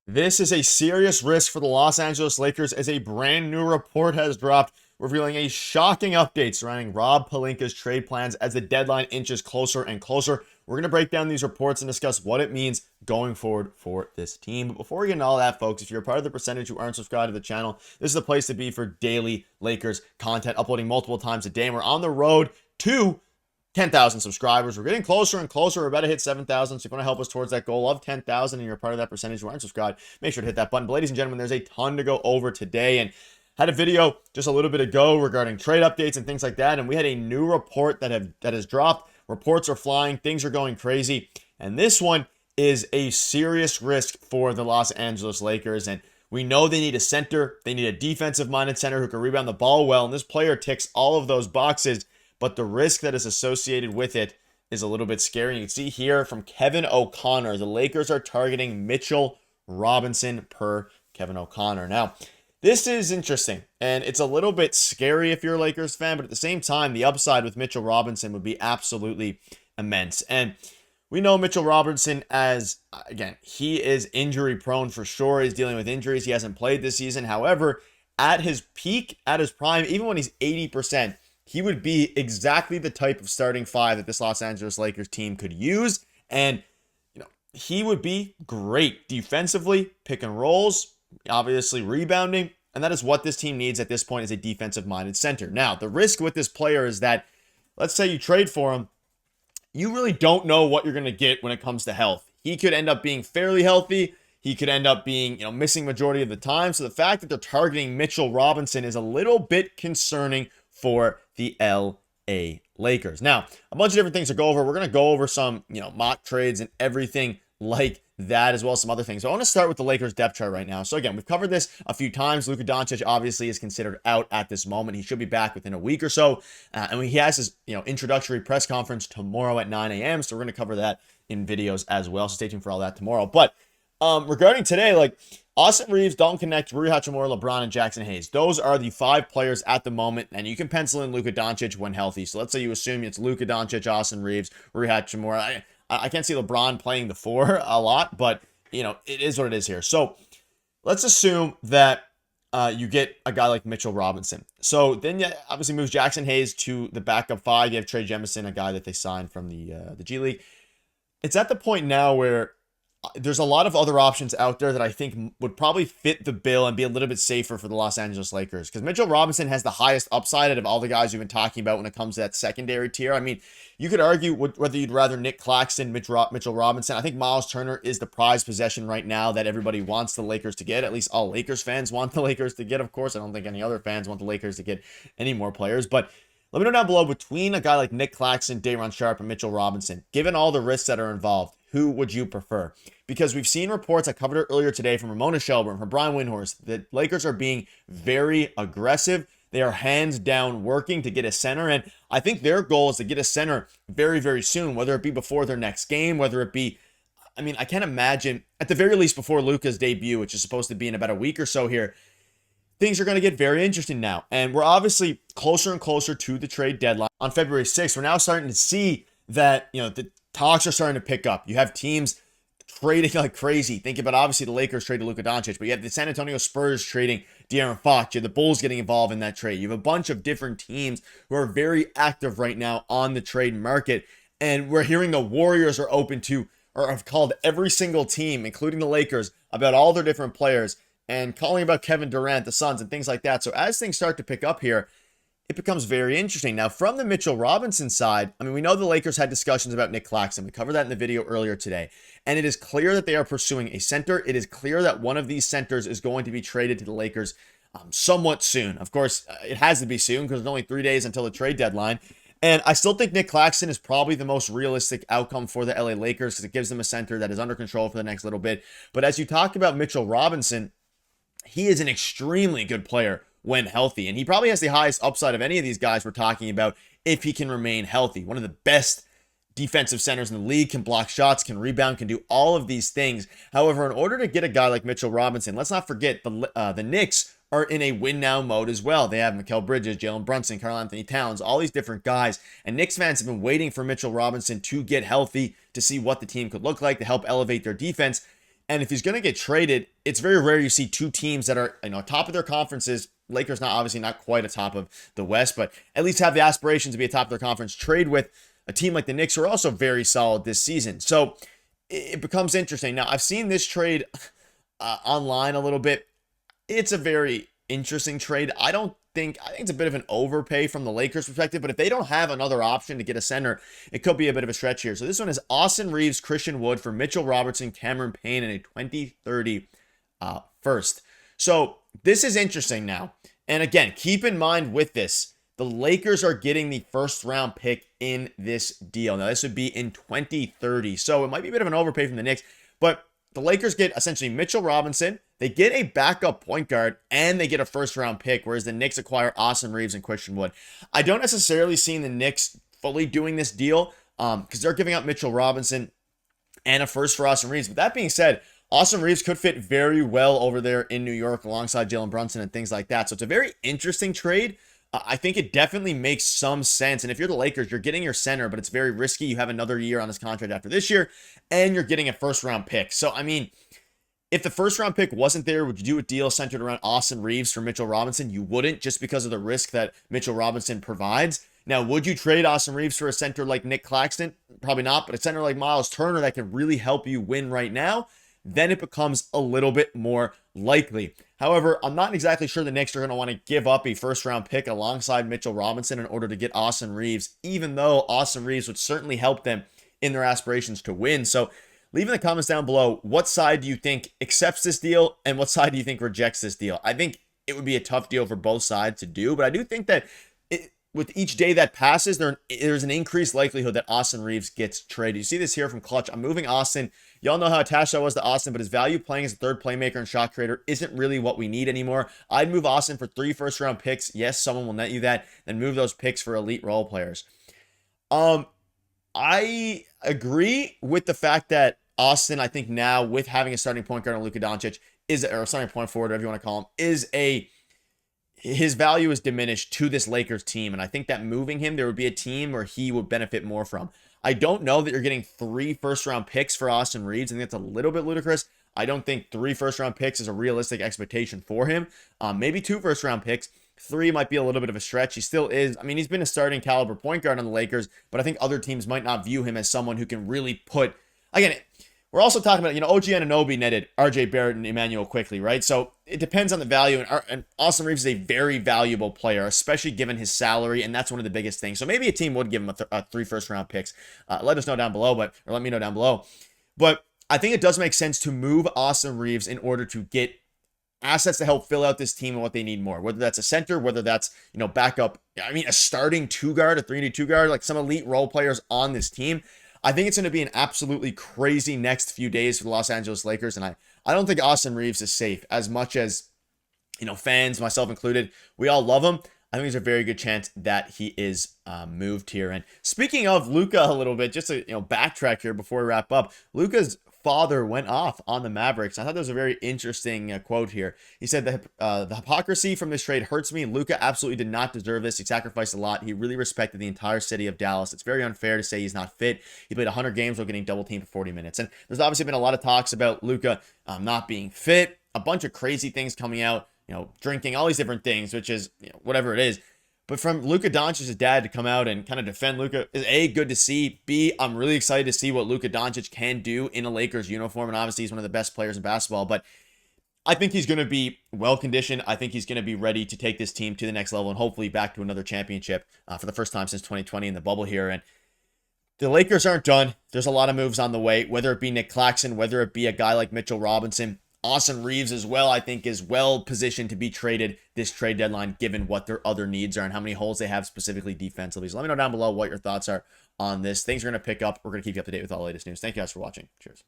This is a serious risk for the Los Angeles Lakers as a brand new report has dropped revealing a shocking update surrounding Rob Pelinka's trade plans as the deadline inches closer and closer. We're going to break down these reports and discuss what it means going forward for this team. But before we get into all that, folks, if you're a part of the percentage who aren't subscribed to the channel, this is the place to be for daily Lakers content, uploading multiple times a day. And we're on the road to 10,000 subscribers. We're getting closer and closer. We're about to hit 7,000. So if you want to help us towards that goal of 10,000 and you're a part of that percentage who aren't subscribed, make sure to hit that button. But ladies and gentlemen, there's a ton to go over today. And had a video just a little bit ago regarding trade updates and things like that. And we had a new report that has dropped. Reports are flying. Things are going crazy. And this one is a serious risk for the Los Angeles Lakers. And we know they need a center. They need a defensive-minded center who can rebound the ball well. And this player ticks all of those boxes. But the risk that is associated with it is a little bit scary. You can see here from Kevin O'Connor, the Lakers are targeting Mitchell Robinson per Kevin O'Connor. Now, this is interesting, and it's a little bit scary if you're a Lakers fan, but at the same time, the upside with Mitchell Robinson would be absolutely immense. And we know Mitchell Robinson as, again, he is injury prone for sure. He's dealing with injuries. He hasn't played this season. However, at his peak, at his prime, even when he's 80%, he would be exactly the type of starting five that this Los Angeles Lakers team could use. And, he would be great defensively, pick and rolls, obviously rebounding. And that is what this team needs at this point, is a defensive-minded center. Now, the risk with this player is that, let's say you trade for him, you really don't know what you're going to get when it comes to health. He could end up being fairly healthy. He could end up being, missing majority of the time. So the fact that they're targeting Mitchell Robinson is a little bit concerning for the LA Lakers. Now, a bunch of different things to go over. We're going to go over some, mock trades and everything like that, as well as some other things. So I want to start with the Lakers depth chart right now. So again, we've covered this a few times. Luka Doncic obviously is considered out at this moment. He should be back within a week or so. And he has his, introductory press conference tomorrow at 9 a.m. So we're going to cover that in videos as well. So stay tuned for all that tomorrow. But regarding today, Austin Reaves, Dalton, Knecht, Hachimura, LeBron, and Jackson Hayes. Those are the 5 players at the moment, and you can pencil in Luka Doncic when healthy. So let's say you assume it's Luka Doncic, Austin Reaves, Hachimura. I can't see LeBron playing the 4 a lot, but, it is what it is here. So let's assume that you get a guy like Mitchell Robinson. So then you obviously moves Jackson Hayes to the backup 5. You have Trey Jemison, a guy that they signed from the G League. It's at the point now where there's a lot of other options out there that I think would probably fit the bill and be a little bit safer for the Los Angeles Lakers, because Mitchell Robinson has the highest upside out of all the guys we've been talking about when it comes to that secondary tier. I mean, you could argue whether you'd rather Nick Claxton, Mitchell Robinson. I think Miles Turner is the prized possession right now that everybody wants the Lakers to get. At least all Lakers fans want the Lakers to get, of course. I don't think any other fans want the Lakers to get any more players, but let me know down below, between a guy like Nick Claxton, Day'Ron Sharpe, and Mitchell Robinson, given all the risks that are involved, who would you prefer? Because we've seen reports, I covered it earlier today, from Ramona Shelburne, from Brian Windhorst, that Lakers are being very aggressive. They are hands down working to get a center, and I think their goal is to get a center very, very soon, whether it be before their next game, whether it be, I can't imagine, at the very least before Luka's debut, which is supposed to be in about a week or so here. Things are going to get very interesting now, and we're obviously closer and closer to the trade deadline. On February 6th, we're now starting to see that, the talks are starting to pick up. You have teams trading like crazy. Think about, obviously, the Lakers traded Luka Doncic, but you have the San Antonio Spurs trading De'Aaron Fox. You have the Bulls getting involved in that trade. You have a bunch of different teams who are very active right now on the trade market, and we're hearing the Warriors are open to, or have called every single team, including the Lakers, about all their different players, and calling about Kevin Durant, the Suns, and things like that. So as things start to pick up here, it becomes very interesting. Now, from the Mitchell Robinson side, we know the Lakers had discussions about Nick Claxton. We covered that in the video earlier today. And it is clear that they are pursuing a center. It is clear that one of these centers is going to be traded to the Lakers somewhat soon. Of course, it has to be soon because there's only 3 days until the trade deadline. And I still think Nick Claxton is probably the most realistic outcome for the LA Lakers, because it gives them a center that is under control for the next little bit. But as you talk about Mitchell Robinson, he is an extremely good player when healthy, and he probably has the highest upside of any of these guys we're talking about if he can remain healthy. One of the best defensive centers in the league, can block shots, can rebound, can do all of these things. However, in order to get a guy like Mitchell Robinson, let's not forget the Knicks are in a win now mode as well. They have Mikal Bridges, Jalen Brunson, Karl Anthony Towns, all these different guys. And Knicks fans have been waiting for Mitchell Robinson to get healthy to see what the team could look like to help elevate their defense. And if he's going to get traded, it's very rare you see two teams that are, top of their conferences. Lakers obviously not quite atop of the West, but at least have the aspiration to be atop of their conference. Trade with a team like the Knicks, who are also very solid this season. So it becomes interesting. Now, I've seen this trade online a little bit. It's a very interesting trade. I think it's a bit of an overpay from the Lakers' perspective, but if they don't have another option to get a center, it could be a bit of a stretch here. So this one is Austin Reaves, Christian Wood for Mitchell Robertson, Cameron Payne, and a 2030 first. So this is interesting now. And again, keep in mind with this, the Lakers are getting the first round pick in this deal. Now, this would be in 2030. So it might be a bit of an overpay from the Knicks, but the Lakers get essentially Mitchell Robinson, they get a backup point guard, and they get a first round pick, whereas the Knicks acquire Austin Reaves and Christian Wood. I don't necessarily see the Knicks fully doing this deal because they're giving up Mitchell Robinson and a first for Austin Reaves. But that being said, Austin Reaves could fit very well over there in New York alongside Jalen Brunson and things like that. So it's a very interesting trade. I think it definitely makes some sense. And if you're the Lakers, you're getting your center, but it's very risky. You have another year on his contract after this year, and you're getting a first round pick. So, I mean, if the first round pick wasn't there, would you do a deal centered around Austin Reaves for Mitchell Robinson? You wouldn't, just because of the risk that Mitchell Robinson provides. Now, would you trade Austin Reaves for a center like Nick Claxton? Probably not, but a center like Miles Turner that can really help you win right now, then it becomes a little bit more likely. However, I'm not exactly sure the Knicks are going to want to give up a first-round pick alongside Mitchell Robinson in order to get Austin Reaves, even though Austin Reaves would certainly help them in their aspirations to win. So leave in the comments down below, what side do you think accepts this deal and what side do you think rejects this deal? I think it would be a tough deal for both sides to do, but I do think that with each day that passes, there's an increased likelihood that Austin Reaves gets traded. You see this here from Clutch. I'm moving Austin. Y'all know how attached I was to Austin, but his value playing as a third playmaker and shot creator isn't really what we need anymore. I'd move Austin for 3 first-round picks. Yes, someone will net you that. Then move those picks for elite role players. I agree with the fact that Austin, I think now, with having a starting point guard on Luka Doncic, or a starting point forward, whatever you want to call him, his value is diminished to this Lakers team. And I think that moving him, there would be a team where he would benefit more from. I don't know that you're getting 3 first-round picks for Austin Reaves. I think that's a little bit ludicrous. I don't think 3 first-round picks is a realistic expectation for him. Maybe 2 first-round picks. 3 might be a little bit of a stretch. He still is. I mean, he's been a starting caliber point guard on the Lakers, but I think other teams might not view him as someone who can really put... Again, we're also talking about, OG Anunoby netted RJ Barrett and Emmanuel quickly, right? So it depends on the value. And Austin Reaves is a very valuable player, especially given his salary, and that's one of the biggest things. So maybe a team would give him a 3 first-round picks. Let us know down below, or let me know down below. But I think it does make sense to move Austin Reaves in order to get assets to help fill out this team and what they need more. Whether that's a center, whether that's, backup. I mean, a starting 2-guard, a 3-2 guard, like some elite role players on this team. I think it's going to be an absolutely crazy next few days for the Los Angeles Lakers, and I don't think Austin Reaves is safe as much as, fans, myself included, we all love him. I think there's a very good chance that he is moved here. And speaking of Luka a little bit, just to backtrack here before we wrap up, Luka's father went off on the Mavericks. I thought that was a very interesting quote here. He said the hypocrisy from this trade hurts me. Luka absolutely did not deserve this. He sacrificed a lot. He really respected the entire city of Dallas. It's very unfair to say he's not fit. He played 100 games while getting double teamed for 40 minutes. And there's obviously been a lot of talks about Luka not being fit, a bunch of crazy things coming out, drinking, all these different things, which is whatever it is. But from Luka Doncic's dad to come out and kind of defend Luka is A, good to see. B, I'm really excited to see what Luka Doncic can do in a Lakers uniform. And obviously he's one of the best players in basketball, but I think he's going to be well conditioned. I think he's going to be ready to take this team to the next level and hopefully back to another championship for the first time since 2020 in the bubble here. And the Lakers aren't done. There's a lot of moves on the way, whether it be Nick Claxton, whether it be a guy like Mitchell Robinson. Austin Reaves as well, I think, is well positioned to be traded this trade deadline, given what their other needs are and how many holes they have specifically defensively. So let me know down below what your thoughts are on this. Things are going to pick up. We're going to keep you up to date with all the latest news. Thank you guys for watching. Cheers.